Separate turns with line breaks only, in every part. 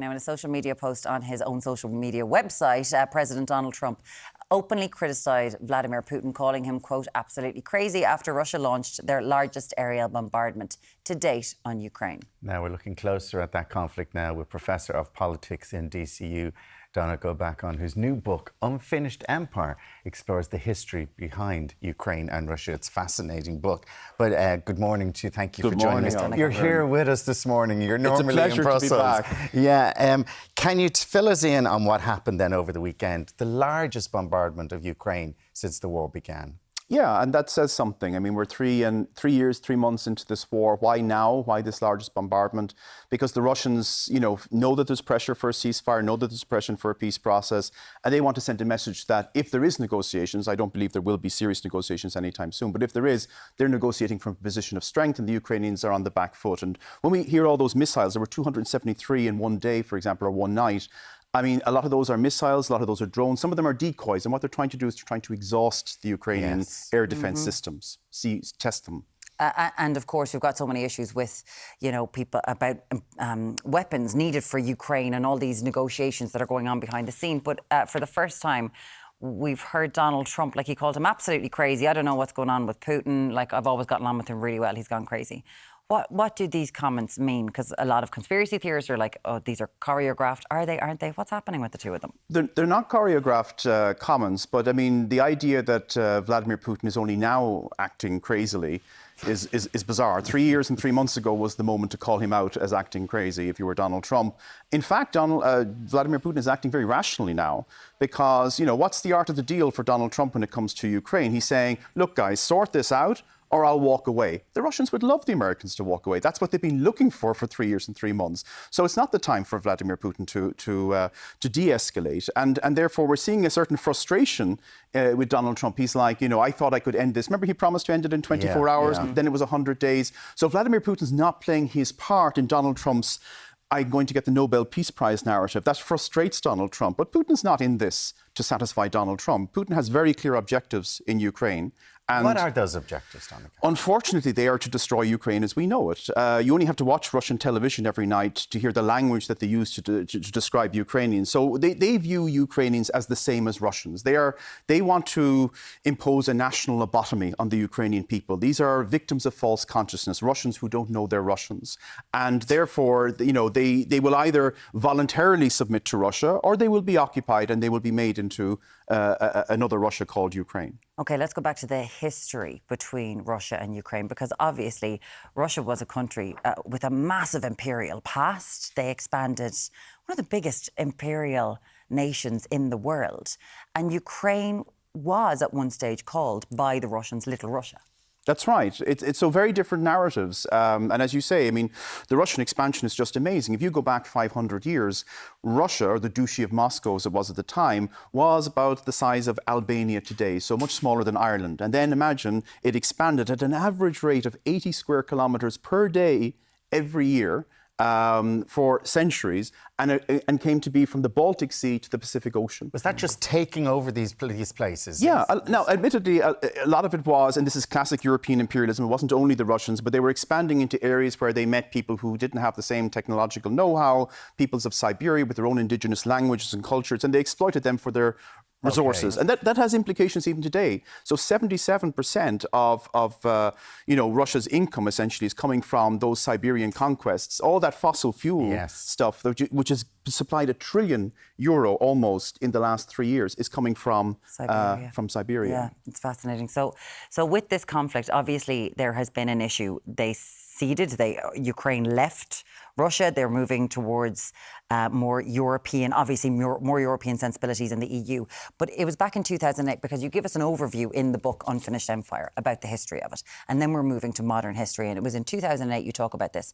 Now, in a social media post on his own social media website, President Donald Trump openly criticised Vladimir Putin, calling him, quote, absolutely crazy after Russia launched their largest aerial bombardment to date on Ukraine.
Now we're looking closer at that conflict now with Professor of Politics in DCU, Donnacha O Beacháin, whose new book, Unfinished Empire, explores the history behind Ukraine and Russia. It's a fascinating book. But good morning to you. Thank you for joining us.
Donnacha.
You're here with us this morning. You're normally
it's a pleasure
in Brussels.
to be back.
Yeah. Can you fill us in on what happened then over the weekend? The largest bombardment of Ukraine since the war began.
Yeah, and that says something. I mean, we're 3 years, 3 months into this war. Why now? Why this largest bombardment? Because the Russians, know that there's pressure for a ceasefire, know that there's pressure for a peace process, and they want to send a message that if there is negotiations, I don't believe there will be serious negotiations anytime soon, but if there is, they're negotiating from a position of strength, and the Ukrainians are on the back foot. And when we hear all those missiles, there were 273 in one day, for example, or one night. I mean, a lot of those are missiles, a lot of those are drones, some of them are decoys, and what they're trying to do is they're trying to exhaust the Ukrainian air defence systems, test them.
And of course, we've got so many issues with, people about weapons needed for Ukraine and all these negotiations that are going on behind the scene. But for the first time, we've heard Donald Trump, he called him absolutely crazy. I don't know what's going on with Putin. I've always gotten on with him really well. He's gone crazy. What do these comments mean? Because a lot of conspiracy theorists are like, oh, these are choreographed. Are they, aren't they? What's happening with the two of them?
They're not choreographed comments, but I mean, the idea that Vladimir Putin is only now acting crazily is bizarre. 3 years and 3 months ago was the moment to call him out as acting crazy if you were Donald Trump. In fact, Vladimir Putin is acting very rationally now because, what's the art of the deal for Donald Trump when it comes to Ukraine? He's saying, look, guys, sort this out, or I'll walk away. The Russians would love the Americans to walk away. That's what they've been looking for 3 years and 3 months. So it's not the time for Vladimir Putin to de-escalate. And therefore, we're seeing a certain frustration with Donald Trump. He's like, I thought I could end this. Remember, he promised to end it in 24 hours, but then it was 100 days. So Vladimir Putin's not playing his part in Donald Trump's I'm going to get the Nobel Peace Prize narrative. That frustrates Donald Trump. But Putin's not in this to satisfy Donald Trump. Putin has very clear objectives in Ukraine. And
what are those objectives, Donnacha?
Unfortunately, they are to destroy Ukraine as we know it. You only have to watch Russian television every night to hear the language that they use to describe Ukrainians. So they view Ukrainians as the same as Russians. They want to impose a national lobotomy on the Ukrainian people. These are victims of false consciousness, Russians who don't know they're Russians. And therefore, they will either voluntarily submit to Russia or they will be occupied and they will be made into another Russia called Ukraine.
OK, let's go back to the history between Russia and Ukraine, because obviously Russia was a country with a massive imperial past. They expanded, one of the biggest imperial nations in the world. And Ukraine was at one stage called by the Russians Little Russia.
That's right. It's so very different narratives. And as you say, I mean, the Russian expansion is just amazing. If you go back 500 years, Russia, or the Duchy of Moscow as it was at the time, was about the size of Albania today, so much smaller than Ireland. And then imagine it expanded at an average rate of 80 square kilometres per day every year for centuries, and came to be from the Baltic Sea to the Pacific Ocean.
Was that just taking over these places?
Yeah. Now, admittedly, a lot of it was, and this is classic European imperialism, it wasn't only the Russians, but they were expanding into areas where they met people who didn't have the same technological know-how, peoples of Siberia with their own indigenous languages and cultures, and they exploited them for their resources. Okay. And that has implications even today. So 77% of Russia's income essentially is coming from those Siberian conquests. All that fossil fuel stuff, which has supplied €1 trillion almost in the last 3 years, is coming from Siberia.
Yeah, it's fascinating. So with this conflict, obviously there has been an issue. They ceded. Ukraine left Russia. They're moving towards more European, obviously more European sensibilities in the EU. But it was back in 2008, because you give us an overview in the book Unfinished Empire about the history of it. And then we're moving to modern history. And it was in 2008 you talk about this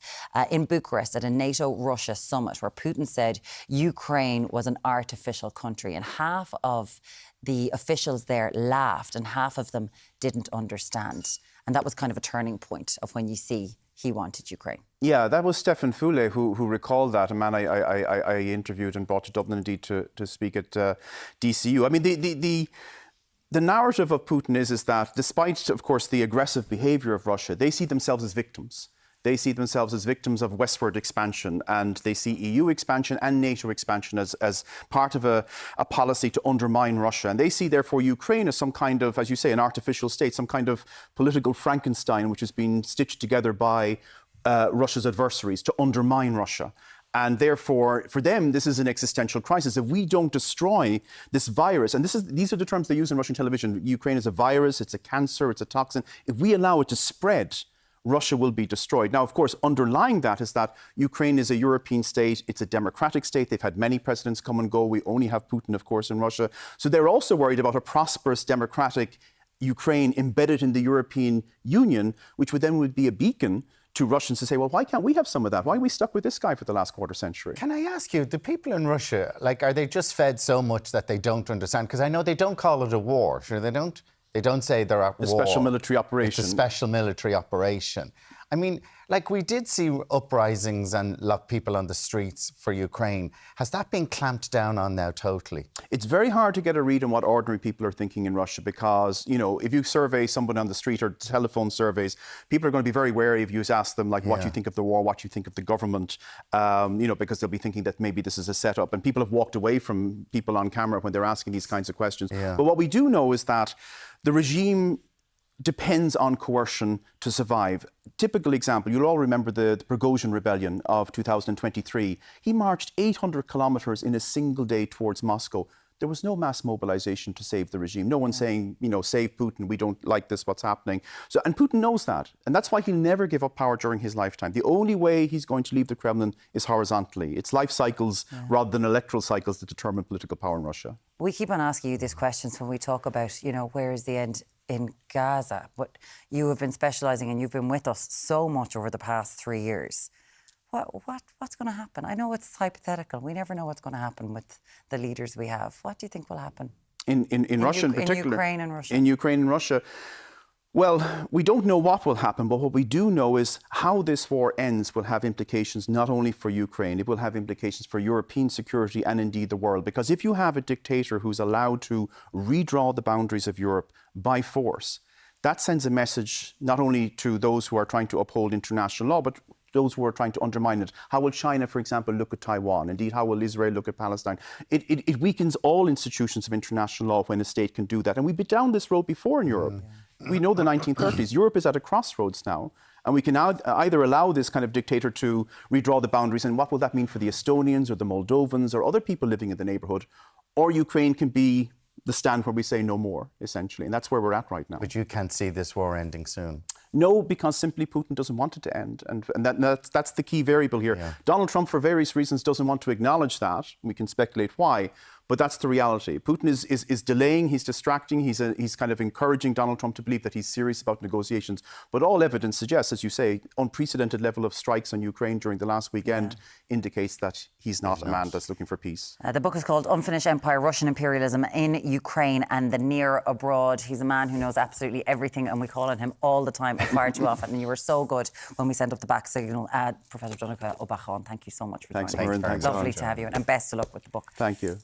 in Bucharest at a NATO-Russia summit where Putin said Ukraine was an artificial country. And half of the officials there laughed and half of them didn't understand. And that was kind of a turning point of when you see he wanted Ukraine.
Yeah, that was Stefan Füle who recalled that, a man I interviewed and brought to Dublin indeed to speak at DCU. I mean, the narrative of Putin is that despite, of course, the aggressive behaviour of Russia, they see themselves as victims. they see themselves as victims of westward expansion, and they see EU expansion and NATO expansion as part of a policy to undermine Russia. And they see, therefore, Ukraine as some kind of, as you say, an artificial state, some kind of political Frankenstein, which has been stitched together by Russia's adversaries to undermine Russia. And therefore, for them, this is an existential crisis. If we don't destroy this virus, and these are the terms they use in Russian television, Ukraine is a virus, it's a cancer, it's a toxin. If we allow it to spread, Russia will be destroyed. Now, of course, underlying that is that Ukraine is a European state. It's a democratic state. They've had many presidents come and go. We only have Putin, of course, in Russia. So they're also worried about a prosperous, democratic Ukraine embedded in the European Union, which would be a beacon to Russians to say, well, why can't we have some of that? Why are we stuck with this guy for the last quarter century?
Can I ask you, the people in Russia, like, are they just fed so much that they don't understand? Because I know they don't call it a war. Sure, they don't say they're at war.
A special military operation.
It's a special military operation. I mean, like, we did see uprisings and people on the streets for Ukraine. Has that been clamped down on now totally?
It's very hard to get a read on what ordinary people are thinking in Russia because, you know, if you survey someone on the street or telephone surveys, people are going to be very wary if you ask them, like, what you think of the war, what you think of the government, you know, because they'll be thinking that maybe this is a setup. And people have walked away from people on camera when they're asking these kinds of questions.
Yeah.
But what we do know is that the regime depends on coercion to survive. Typical example, you'll all remember the Prigozhin rebellion of 2023. He marched 800 kilometers in a single day towards Moscow. There was no mass mobilization to save the regime. No one saying, you know, save Putin, we don't like this, what's happening. So, and Putin knows that. And that's why he'll never give up power during his lifetime. The only way he's going to leave the Kremlin is horizontally. It's life cycles rather than electoral cycles that determine political power in Russia.
We keep on asking you these questions when we talk about, you know, where is the end in Gaza? But you have been specialising and you've been with us so much over the past 3 years. What's going to happen? I know it's hypothetical. We never know what's going to happen with the leaders we have. What do you think will happen?
In Russia in particular?
In Ukraine and Russia.
In Ukraine and Russia. Well, we don't know what will happen, but what we do know is how this war ends will have implications not only for Ukraine, it will have implications for European security and indeed the world. Because if you have a dictator who's allowed to redraw the boundaries of Europe by force, that sends a message not only to those who are trying to uphold international law, but those who are trying to undermine it. How will China, for example, look at Taiwan? Indeed, how will Israel look at Palestine? It weakens all institutions of international law when a state can do that. And we've been down this road before in Europe. We know the 1930s. Europe is at a crossroads now. And we can now either allow this kind of dictator to redraw the boundaries, and what will that mean for the Estonians or the Moldovans or other people living in the neighbourhood? Or Ukraine can be the stand where we say no more, essentially. And that's where we're at right now.
But you can't see this war ending soon?
No, because simply Putin doesn't want it to end. And that's the key variable here.
Yeah.
Donald Trump, for various reasons, doesn't want to acknowledge that. We can speculate why. But that's the reality. Putin is delaying, he's distracting, he's kind of encouraging Donald Trump to believe that he's serious about negotiations. But all evidence suggests, as you say, unprecedented level of strikes on Ukraine during the last weekend indicates that he's not a man that's looking for peace.
The book is called Unfinished Empire, Russian Imperialism in Ukraine and the Near Abroad. He's a man who knows absolutely everything and we call on him all the time and far too often. And you were so good when we sent up the back signal. Professor Donnacha O Beacháin, thank you so much for joining us.
Thanks,
Lovely to have you and best of luck with the book.
Thank you.